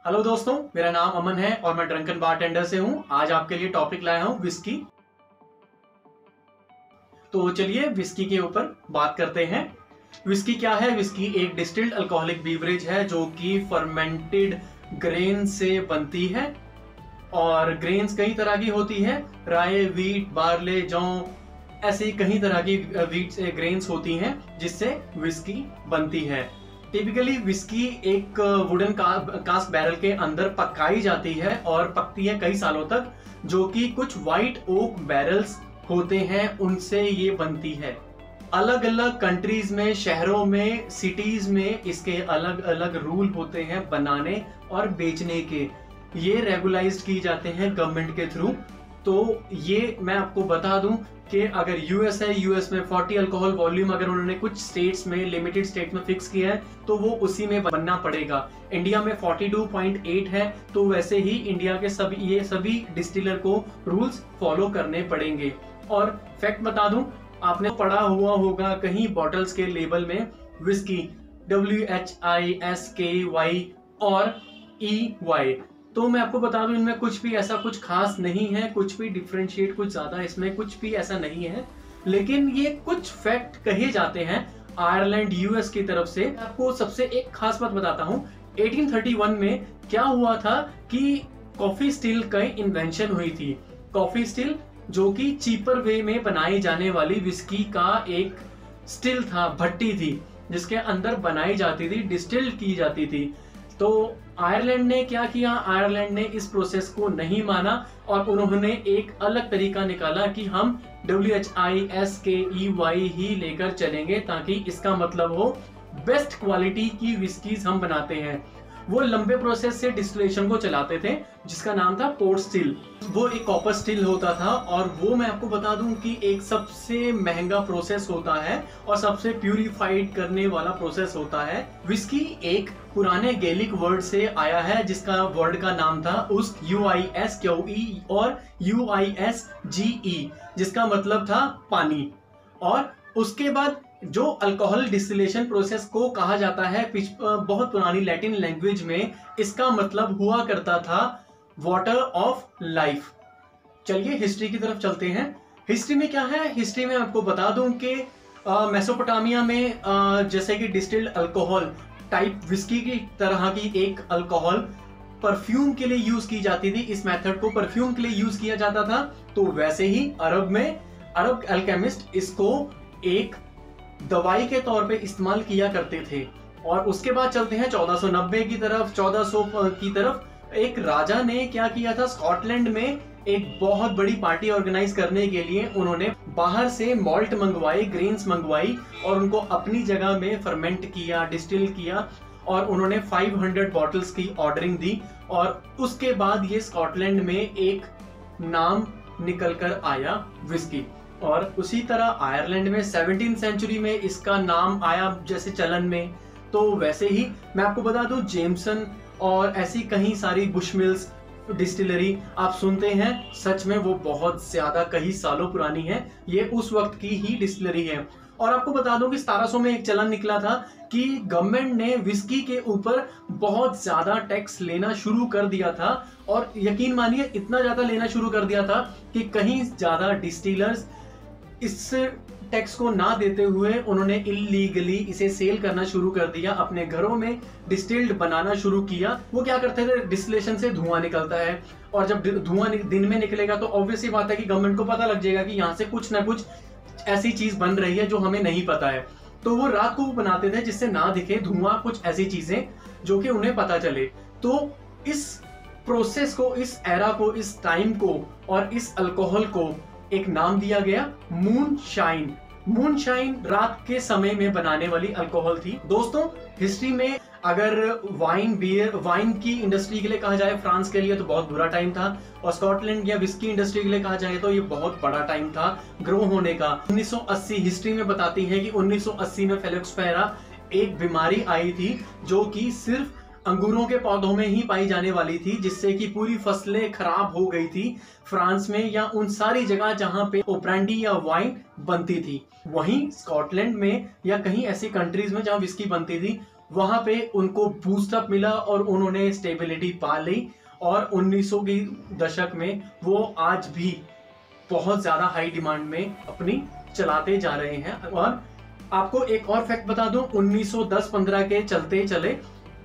Hello दोस्तों, मेरा नाम अमन है और मैं ड्रंकन बारटेंडर से हूं। आज आपके लिए टॉपिक लाया हूं विस्की। तो चलिए विस्की के ऊपर बात करते हैं। विस्की क्या है? विस्की एक डिस्टिल्ड अल्कोहलिक बीवरेज है जो कि फर्मेंटेड ग्रेन से बनती है। और ग्रेन्स कई तरह की होती है, राय, वीट, बार्ले, जौ, ऐसी कई तरह की वीट ग्रेन्स होती हैं जिससे विस्की बनती है। टिपिकली विस्की एक वुडन कास्ट बैरल के अंदर पकाई जाती है और पकती है कई सालों तक, जो कि कुछ व्हाइट ओक बैरल्स होते हैं उनसे ये बनती है। अलग अलग कंट्रीज में, शहरों में, सिटीज में इसके अलग अलग रूल होते हैं बनाने और बेचने के। ये रेगुलाइज्ड की जाते हैं गवर्नमेंट के थ्रू। तो ये मैं आपको बता दूं कि अगर यूएस है, यूएस में 40 अल्कोहल वॉल्यूम अगर उन्होंने कुछ स्टेट्स में, लिमिटेड स्टेट्स में फिक्स किया है तो वो उसी में बनना पड़ेगा। इंडिया में 42.8 है, तो वैसे ही इंडिया के सभी डिस्टिलर को रूल्स फॉलो करने पड़ेंगे। और फैक्ट बता दूं, आपने पढ़ा हुआ होगा कहीं बॉटल्स के लेबल में विस्की WHISKY और EY। तो मैं आपको बता दूं इनमें कुछ भी ऐसा कुछ खास नहीं है, कुछ भी डिफरेंशिएट कुछ ज्यादा इसमें कुछ भी ऐसा नहीं है। लेकिन ये कुछ फैक्ट कहे जाते हैं आयरलैंड, यूएस की तरफ से। आपको सबसे एक खास बात बताता हूं। 1831 में क्या हुआ था कि कॉफी स्टिल का इन्वेंशन हुई थी। कॉफी स्टिल जो कि चीपर वे में बनाई जाने वाली विस्की का एक स्टिल था, भट्टी थी जिसके अंदर बनाई जाती थी, डिस्टिल की जाती थी। तो आयरलैंड ने क्या किया? आयरलैंड ने इस प्रोसेस को नहीं माना और उन्होंने एक अलग तरीका निकाला कि हम WHISKEY ही लेकर चलेंगे, ताकि इसका मतलब हो बेस्ट क्वालिटी की विस्कीज हम बनाते हैं। वो लंबे प्रोसेस से डिस्टिलेशन को चलाते थे जिसका नाम था पोर्ट स्टिल। वो एक कॉपर स्टिल होता था और वो मैं आपको बता दूं कि एक सबसे महंगा प्रोसेस होता है और सबसे प्यूरिफाइड करने वाला प्रोसेस होता है। विस्की एक पुराने गैलिक वर्ड से आया है जिसका वर्ड का नाम था उस्क, UISQE और UISGE, जिसका मतलब था पानी। और उसके बाद जो अल्कोहल डिस्टिलेशन प्रोसेस को कहा जाता है बहुत पुरानी लैटिन लैंग्वेज में, इसका मतलब हुआ करता था वाटर ऑफ लाइफ। चलिए हिस्ट्री की तरफ चलते हैं। हिस्ट्री में क्या है? हिस्ट्री में आपको बता दूं कि मेसोपोटामिया में जैसे कि डिस्टिल्ड अल्कोहल टाइप विस्की की तरह की एक अल्कोहल परफ्यूम के लिए यूज की जाती थी। इस मेथड को परफ्यूम के लिए यूज किया जाता था। तो वैसे ही अरब में अरब अल्केमिस्ट इसको एक दवाई के तौर पे इस्तेमाल किया करते थे। और उसके बाद चलते हैं 1490 की तरफ, 1400 की तरफ। एक राजा ने क्या किया था? स्कॉटलैंड में एक बहुत बड़ी पार्टी ऑर्गेनाइज करने के लिए उन्होंने बाहर से मॉल्ट मंगवाई, ग्रेन्स मंगवाई और उनको अपनी जगह में फर्मेंट किया, डिस्टिल किया और उन्होंने 500 बॉटल्स की ऑर्डरिंग दी। और उसके बाद ये स्कॉटलैंड में एक नाम निकल कर आया विस्की। और उसी तरह आयरलैंड में 17वीं सेंचुरी में इसका नाम आया जैसे चलन में। तो वैसे ही मैं आपको बता दूं जेमसन और ऐसी कई सारी बुशमिल्स डिस्टिलरी आप सुनते हैं, सच में वो बहुत ज्यादा कई सालों पुरानी है। ये उस वक्त की ही डिस्टिलरी है। और आपको बता दूं कि 1700 में एक चलन निकला था कि गवर्नमेंट ने विस्की के ऊपर बहुत ज्यादा टैक्स लेना शुरू कर दिया था। और यकीन मानिए इतना ज्यादा लेना शुरू कर दिया था कि कहीं ज्यादा डिस्टिलर्स इस टैक्स को ना देते हुए उन्होंने इलीगली इसे सेल करना शुरू कर दिया, अपने घरों में डिस्टिल्ड बनाना शुरू किया। वो क्या करते थे? डिस्टिलेशन से धुआं निकलता है और जब धुआं दिन में निकलेगा तो ऑब्वियसली बात है कि गवर्नमेंट को पता लग जाएगा कि यहाँ से कुछ ना कुछ ऐसी चीज बन रही है जो हमें नहीं पता है। तो वो रात को बनाते थे जिससे ना दिखे धुआं, कुछ ऐसी चीजें जो कि उन्हें पता चले। तो इस प्रोसेस को, इस एरा को, इस टाइम को और इस अल्कोहल को एक नाम दिया गया मूनशाइन। मूनशाइन रात के समय में बनाने वाली अल्कोहल थी। दोस्तों हिस्ट्री में अगर वाइन की इंडस्ट्री के लिए कहा जाए फ्रांस के लिए तो बहुत बुरा टाइम था, और स्कॉटलैंड या विस्की इंडस्ट्री के लिए कहा जाए तो ये बहुत बड़ा टाइम था ग्रो होने का। 1980 हिस्ट्री में बताती है कि 1980 में फेलोक्सपेरा एक बीमारी आई थी जो कि सिर्फ अंगूरों के पौधों में ही पाई जाने वाली थी, जिससे कि पूरी फसलें खराब हो गई थी फ्रांस में या उन सारी जगह जहां पे ब्रांडी या वाइन बनती थी। वहीं स्कॉटलैंड में या कहीं ऐसी कंट्रीज में जहां विस्की बनती थी, वहां पे उनको बूस्टअप मिला और उन्होंने स्टेबिलिटी पा ली और 1900 की दशक में वो आज भी बहुत ज्यादा हाई डिमांड में अपनी चलाते जा रहे हैं। और आपको एक और फैक्ट बता दूं, 1910-15 के चलते चले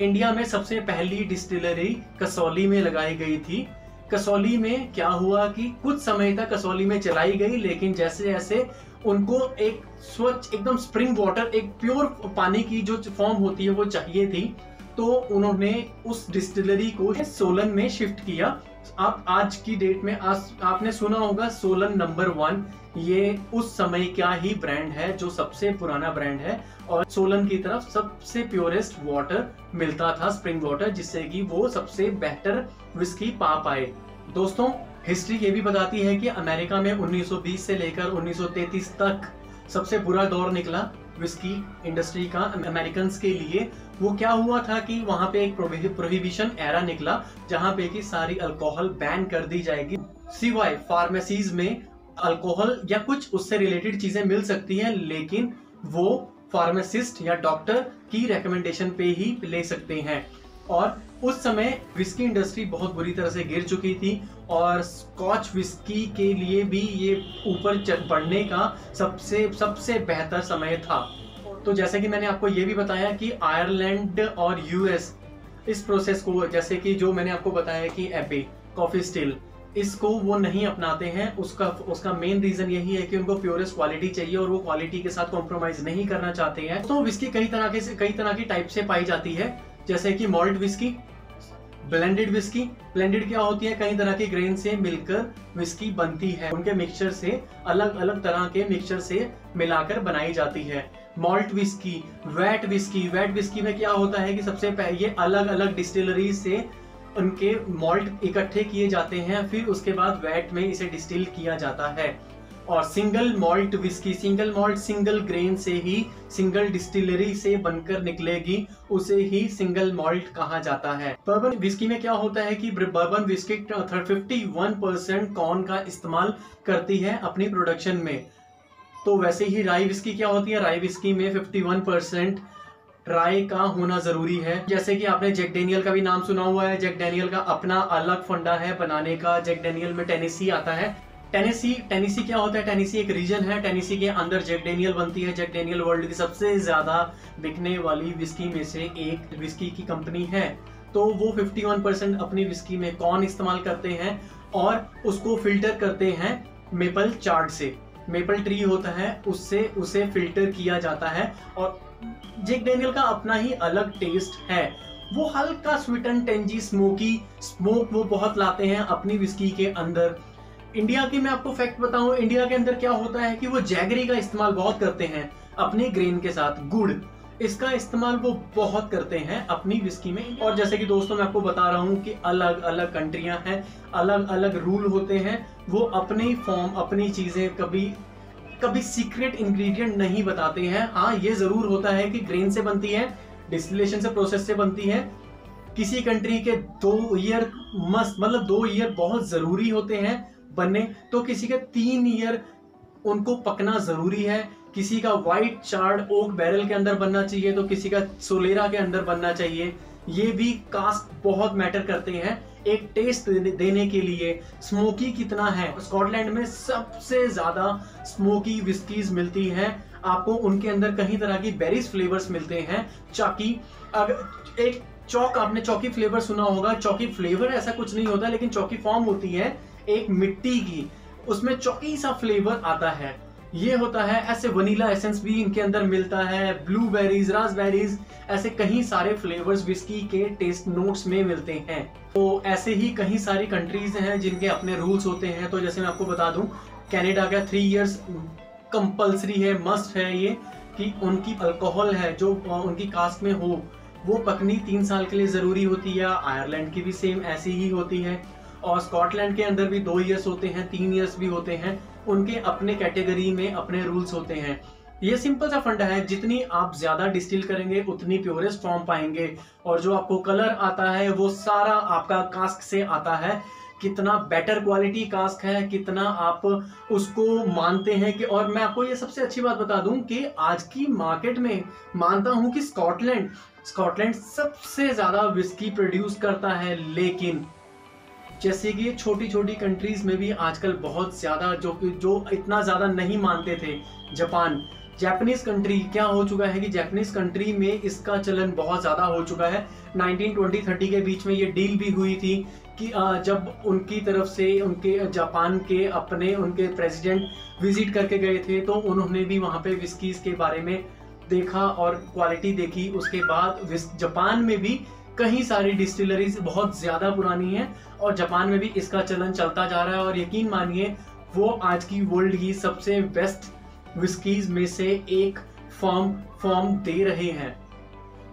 इंडिया में सबसे पहली डिस्टिलरी कसौली में लगाई गई थी। कसौली में क्या हुआ कि कुछ समय तक कसौली में चलाई गई, लेकिन जैसे जैसे उनको एक स्वच्छ एकदम स्प्रिंग वाटर, एक प्योर पानी की जो फॉर्म होती है वो चाहिए थी, तो उन्होंने उस डिस्टिलरी को सोलन में शिफ्ट किया। आप आज की डेट में आपने सुना होगा सोलन नंबर 1, ये उस समय का ही ब्रांड है जो सबसे पुराना ब्रांड है और सोलन की तरफ सबसे प्योरेस्ट वाटर मिलता था, स्प्रिंग वाटर, जिससे कि वो सबसे बेहतर विस्की पा पाए। दोस्तों, हिस्ट्री ये भी बताती है कि अमेरिका में 1920 से लेकर 1933 तक सबसे बुरा दौर निकला विस्की इंडस्ट्री का अमेरिकन के लिए। वो क्या हुआ था कि वहां पे एक प्रोहिबिशन एरा निकला जहां पे कि सारी अल्कोहल बैन कर दी जाएगी, सिवाय फार्मेसीज में अल्कोहल या कुछ उससे रिलेटेड चीजें मिल सकती हैं, लेकिन वो फार्मासिस्ट या डॉक्टर की रिकमेंडेशन पे ही ले सकते हैं। और उस समय विस्की इंडस्ट्री बहुत बुरी तरह से गिर चुकी थी और स्कॉच विस्की के लिए भी ये ऊपर बढ़ने का सबसे बेहतर समय था। तो जैसे कि मैंने आपको ये भी बताया कि आयरलैंड और यूएस इस प्रोसेस को, जैसे कि जो मैंने आपको बताया कि एबे कॉफी स्टिल, इसको वो नहीं अपनाते हैं। उसका मेन रीजन यही है कि उनको प्योरेस्ट क्वालिटी चाहिए और वो क्वालिटी के साथ कॉम्प्रोमाइज नहीं करना चाहते हैं। तो विस्की कई तरह की टाइप से पाई जाती है, जैसे कि malt whisky, blended whisky. Blended क्या होती है, कई तरह के ग्रेन से मिलकर विस्की बनती है, उनके मिक्सचर से, अलग अलग तरह के मिक्सचर से मिलाकर बनाई जाती है। Malt whisky, wheat whisky. Wheat whisky में क्या होता है कि सबसे पहले ये अलग अलग डिस्टिलरी से उनके मॉल्ट इकट्ठे किए जाते हैं, फिर उसके बाद वेट में इसे डिस्टिल किया जाता है। और single malt whisky, single malt single grain से ही सिंगल डिस्टिलरी से बनकर निकलेगी, उसे ही सिंगल मॉल्ट कहा जाता है। बर्बन विस्की में क्या होता है कि बर्बन विस्की 51% कॉर्न का इस्तेमाल करती है अपनी प्रोडक्शन में। तो वैसे ही राई विस्की क्या होती है, राई विस्की में 51% राई का होना जरूरी है। जैसे कि आपने जैक डेनियल का भी नाम सुना हुआ है, जैक डेनियल का अपना अलग फंडा है बनाने का। जैक डेनियल में टेनेसी आता है। टेनेसी क्या होता है, टेनेसी एक रीजन है, टेनेसी के अंदर जैक डेनियल बनती है। जैक डेनियल वर्ल्ड की सबसे ज्यादा बिकने वाली विस्की में से एक विस्की की कंपनी है। तो वो 51% अपनी विस्की में कॉर्न इस्तेमाल करते हैं और उसको फिल्टर करते हैं मेपल चार्ड से। मेपल ट्री होता है, उससे उसे फिल्टर किया जाता है। और जैक डेनियल का अपना ही अलग टेस्ट है, वो हल्का स्वीट एंड टेंजी स्मोक वो बहुत लाते हैं अपनी विस्की के अंदर। इंडिया की मैं आपको फैक्ट बताऊं, इंडिया के अंदर क्या होता है कि वो जैगरी का इस्तेमाल बहुत करते हैं अपने ग्रेन के साथ। गुड़, इसका इस्तेमाल वो बहुत करते हैं अपनी विस्की में। और जैसे कि दोस्तों मैं आपको बता रहा हूं कि अलग अलग कंट्रियां हैं, अलग अलग रूल होते हैं, वो अपनी फॉर्म, अपनी चीजें कभी सीक्रेट इंग्रेडिएंट नहीं बताते हैं। हाँ, ये जरूर होता है कि ग्रेन से बनती है, डिस्टिलेशन से, प्रोसेस से बनती है। किसी कंट्री के 2 ईयर मस्त, मतलब 2 ईयर बहुत जरूरी होते हैं बनने, तो किसी के 3 ईयर उनको पकना जरूरी है। किसी का व्हाइट चार्ड ओक बैरल के अंदर बनना चाहिए, तो किसी का सोलेरा के अंदर बनना चाहिए। ये भी कास्ट बहुत मैटर करते हैं एक टेस्ट देने के लिए। स्मोकी कितना है, स्कॉटलैंड में सबसे ज्यादा स्मोकी विस्कीज मिलती हैं आपको। उनके अंदर कई तरह की बेरीज फ्लेवर्स मिलते हैं। चॉकी, अगर एक चौक, आपने चौकी फ्लेवर सुना होगा। चौकी फ्लेवर ऐसा कुछ नहीं होता, लेकिन चौकी फॉर्म होती है एक मिट्टी की, उसमें चौकी सा फ्लेवर आता है, ये होता है। ऐसे वनीला एसेंस भी इनके अंदर मिलता है, ब्लूबेरीज, रास्पबेरीज, ऐसे कई सारे फ्लेवर्स विस्की के टेस्ट नोट्स में मिलते हैं। तो ऐसे ही कई सारी कंट्रीज हैं जिनके अपने रूल्स होते हैं। तो जैसे मैं आपको बता दूं, कनाडा का 3 इयर्स कंपल्सरी है, मस्ट है ये, कि उनकी अल्कोहल है जो उनकी कास्ट में हो वो पकनी 3 साल के लिए जरूरी होती है। आयरलैंड की भी सेम ऐसी ही होती है। और स्कॉटलैंड के अंदर भी 2 इयर्स होते हैं, 3 इयर्स भी होते हैं। उनके अपने कैटेगरी में अपने रूल्स होते हैं। ये सिंपल सा फंडा है, जितनी आप ज्यादा डिस्टिल करेंगे उतनी प्योरेस्ट फॉर्म पाएंगे। और जो आपको कलर आता है वो सारा आपका कास्क से आता है। कितना बेटर क्वालिटी कास्क है, कितना आप उसको मानते हैं कि, और मैं आपको ये सबसे अच्छी बात बता दूं कि आज की मार्केट में मानता हूं कि स्कॉटलैंड सबसे ज्यादा विस्की प्रोड्यूस करता है। लेकिन जैसे कि छोटी छोटी कंट्रीज में भी आजकल बहुत ज्यादा जो इतना ज्यादा नहीं मानते थे, जापानीज कंट्री क्या हो चुका है कि जापानीज कंट्री में इसका चलन बहुत ज्यादा हो चुका है। 1920-30 के बीच में ये डील भी हुई थी कि जब उनकी तरफ से उनके जापान के उनके प्रेसिडेंट विजिट करके गए थे तो उन्होंने भी वहां पे विस्कीज के बारे में देखा और क्वालिटी देखी। उसके बाद जापान में भी कई सारी डिस्टिलरीज बहुत ज्यादा पुरानी हैं और जापान में भी इसका चलन चलता जा रहा है, और यकीन मानिए वो आज की वर्ल्ड की सबसे बेस्ट विस्कीज में से एक फॉर्म दे रहे हैं।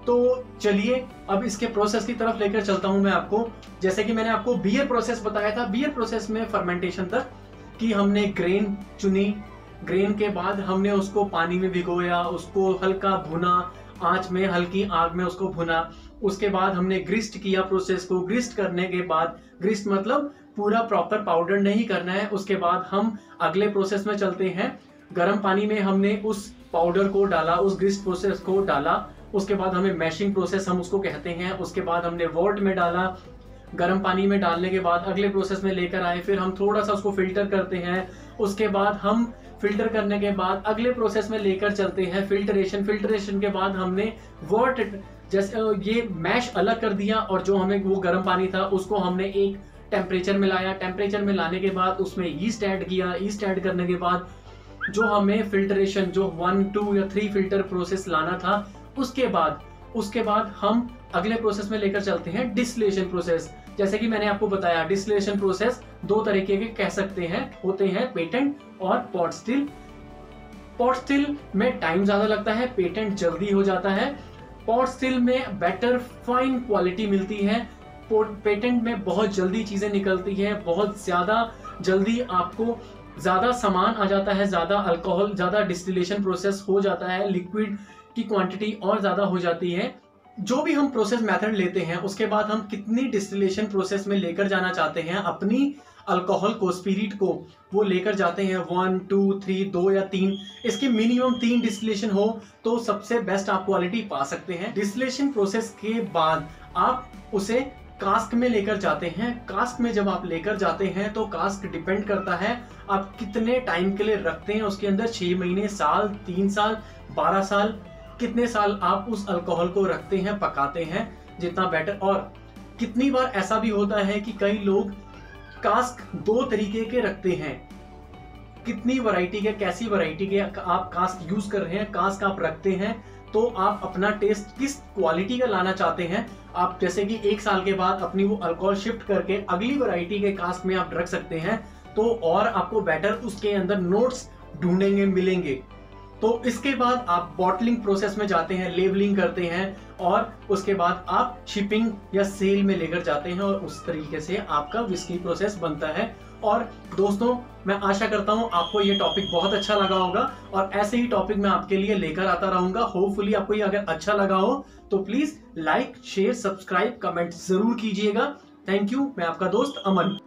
तो चलिए अब इसके प्रोसेस की तरफ लेकर चलता हूं मैं आपको। जैसे कि मैंने आपको बियर प्रोसेस बताया था, बियर प्रोसेस में फर्मेंटेशन तक कि हमने ग्रेन चुनी, ग्रेन के बाद हमने उसको पानी में भिगोया, उसको हल्का भुना, आंच में हल्की आग में उसको भुना। उसके बाद हमने ग्रिस्ट किया प्रोसेस को। ग्रिस्ट करने के बाद, ग्रिस्ट मतलब पूरा प्रॉपर पाउडर नहीं करना है। उसके बाद हम अगले प्रोसेस में चलते हैं। गर्म पानी में हमने उस पाउडर को डाला, उस ग्रिस्ट प्रोसेस को डाला। उसके बाद हमें मैशिंग प्रोसेस हम उसको कहते हैं। उसके बाद हमने वॉट में डाला। गर्म पानी में डालने के बाद अगले प्रोसेस में लेकर आए, फिर हम थोड़ा सा उसको फिल्टर करते हैं। उसके बाद हम फिल्टर करने के बाद अगले प्रोसेस में लेकर चलते हैं फिल्टरेशन के बाद हमने वॉट, जैसे ये मैश अलग कर दिया, और जो हमें वो गर्म पानी था उसको हमने एक टेम्परेचर में लाया। टेम्परेचर में लाने के बाद उसमें ईस्ट ऐड किया। ईस्ट ऐड करने के बाद जो हमें फिल्टरेशन, जो 1, 2 या 3 फिल्टर प्रोसेस लाना था, उसके बाद हम अगले प्रोसेस में लेकर चलते हैं डिस्टिलेशन प्रोसेस। जैसे कि मैंने आपको बताया, डिस्टिलेशन प्रोसेस 2 तरीके के कह सकते हैं, होते हैं पेटेंट और पॉट स्टिल। पॉट स्टिल में टाइम ज्यादा लगता है, पेटेंट जल्दी हो जाता है। पॉट स्टिल में बेटर फाइन क्वालिटी मिलती है, पेटेंट में बहुत जल्दी चीजें निकलती है, बहुत ज्यादा जल्दी आपको ज्यादा सामान आ जाता है, ज्यादा अल्कोहल, ज्यादा डिस्टिलेशन प्रोसेस हो जाता है, लिक्विड की क्वांटिटी और ज्यादा हो जाती है। जो भी हम प्रोसेस मेथड लेते हैं उसके बाद हम कितनी डिस्टिलेशन प्रोसेस में लेकर जाना चाहते हैं अपनी अल्कोहल को, स्पिरिट को, वो लेकर जाते हैं 1, 2, 3, 2 या 3। इसकी मिनिमम 3 डिस्टिलेशन हो तो सबसे बेस्ट आप क्वालिटी पा सकते हैं। डिस्टिलेशन प्रोसेस के बाद आप उसे कास्क में लेकर जाते हैं। कास्क में जब आप लेकर जाते हैं तो कास्क डिपेंड करता है आप कितने टाइम के लिए रखते हैं उसके अंदर, 6 महीने, साल, 3 साल, 12 साल, कितने साल आप उस अल्कोहल को रखते हैं, पकाते हैं, जितना बेटर। और कितनी बार ऐसा भी होता है कि कई लोग कास्क 2 तरीके के रखते हैं। कितनी वैरायटी के, कैसी वैरायटी के आप कास्क यूज कर रहे हैं, कास्क आप रखते हैं, तो आप अपना टेस्ट किस क्वालिटी का लाना चाहते हैं। आप जैसे कि 1 साल के बाद अपनी वो अल्कोहल शिफ्ट करके अगली वैरायटी के कास्क में आप रख सकते हैं, तो और आपको बेटर उसके अंदर नोट्स ढूंढेंगे, मिलेंगे। तो इसके बाद आप बॉटलिंग प्रोसेस में जाते हैं, लेबलिंग करते हैं, और उसके बाद आप शिपिंग या सेल में लेकर जाते हैं, और उस तरीके से आपका विस्की प्रोसेस बनता है। और दोस्तों, मैं आशा करता हूं आपको ये टॉपिक बहुत अच्छा लगा होगा, और ऐसे ही टॉपिक मैं आपके लिए लेकर आता रहूंगा। होपफुली आपको ये अगर अच्छा लगा हो तो please like, share, subscribe, comment जरूर कीजिएगा। Thank you. मैं आपका दोस्त अमन।